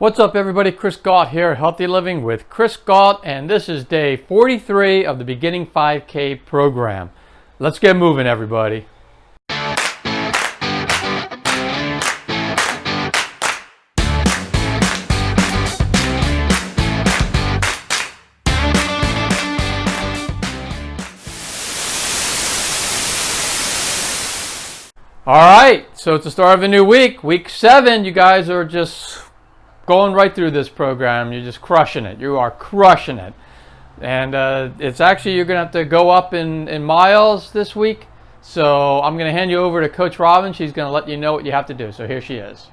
What's up everybody, Chris Gault here, Healthy Living with Chris Gault, and this is day 43 of the Beginning 5K program. Let's get moving everybody. Alright, so it's the start of a new week, week 7. You guys are just going right through this program. You're just crushing it. You are crushing it. And it's actually, you're going to have to go up in miles this week. So I'm going to hand you over to Coach Robin. She's going to let you know what you have to do. So here she is.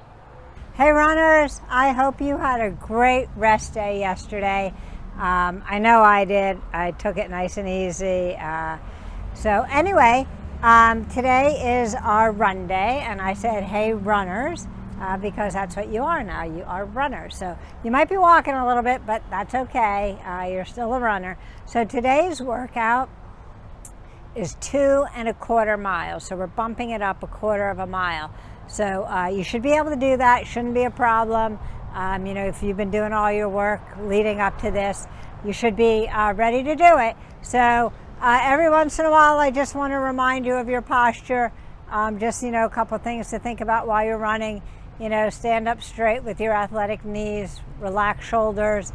Hey runners, I hope you had a great rest day yesterday. I know I did. I took it nice and easy. So anyway, today is our run day, and I said, hey runners, because that's what you are now. You are runners. So you might be walking a little bit, but that's okay. You're still a runner. So today's workout is 2¼ miles. So we're bumping it up 1/4 mile. So you should be able to do that. Shouldn't be a problem. You know, if you've been doing all your work leading up to this, you should be ready to do it. So every once in a while, I just want to remind you of your posture. Just, you know, a couple things to think about while you're running. You know, stand up straight with your athletic knees, relax shoulders,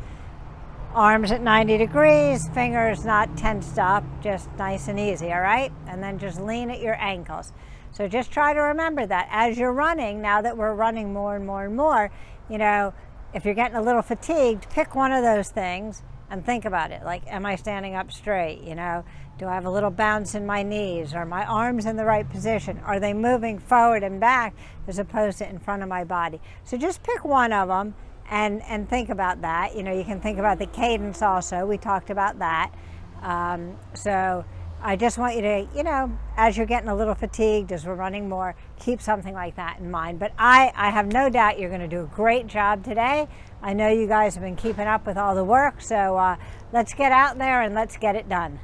arms at 90 degrees, fingers not tensed up, just nice and easy, all right? And then just lean at your ankles. So just try to remember that as you're running, now that we're running more and more and more, you know, if you're getting a little fatigued, pick one of those things and think about it. Like, am I standing up straight? You know, do I have a little bounce in my knees? Are my arms in the right position? Are they moving forward and back as opposed to in front of my body? So just pick one of them and think about that. You know, you can think about the cadence also. We talked about that. So I just want you to, you know, as you're getting a little fatigued, as we're running more, keep something like that in mind. But I have no doubt you're going to do a great job today. I know you guys have been keeping up with all the work, so let's get out there and let's get it done.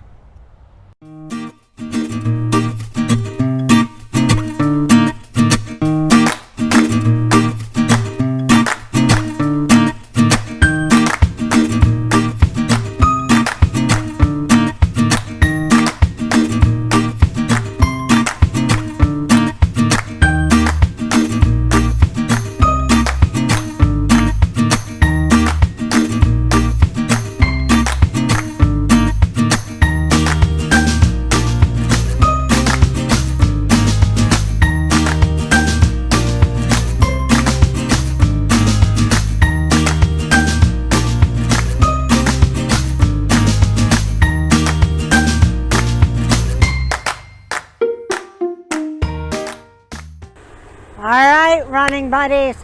All right, running buddies,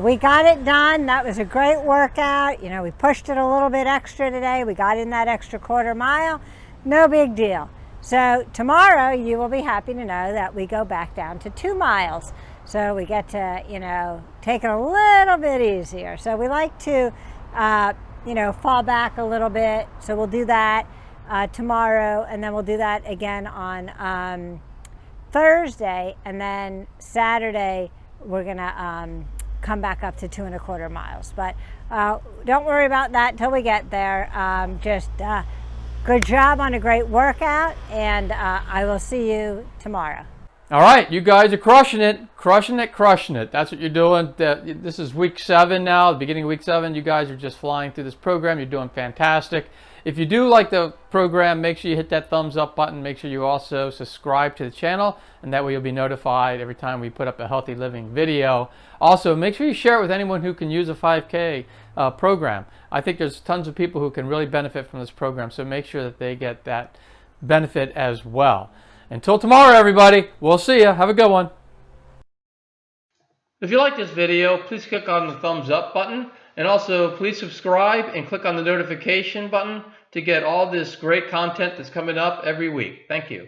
we got it done. That was a great workout. You know, we pushed it a little bit extra today. We got in that extra 1/4 mile. No big deal. So tomorrow you will be happy to know that we go back down to 2 miles. So we get to, you know, take it a little bit easier. So we like to, you know, fall back a little bit. So we'll do that tomorrow, and then we'll do that again on Thursday, and then Saturday we're gonna come back up to 2¼ miles. But don't worry about that till we get there. Just good job on a great workout, and I will see you tomorrow. All right, you guys are crushing it, crushing it, crushing it. That's what you're doing. This is week 7 now, the beginning of week 7. You guys are just flying through this program. You're doing fantastic. If you do like the program, make sure you hit that thumbs up button. Make sure you also subscribe to the channel, and that way you'll be notified every time we put up a healthy living video. Also, make sure you share it with anyone who can use a 5K program. I think there's tons of people who can really benefit from this program, so make sure that they get that benefit as well. Until tomorrow, everybody, we'll see you. Have a good one. If you like this video, please click on the thumbs up button, and also please subscribe and click on the notification button to get all this great content that's coming up every week. Thank you.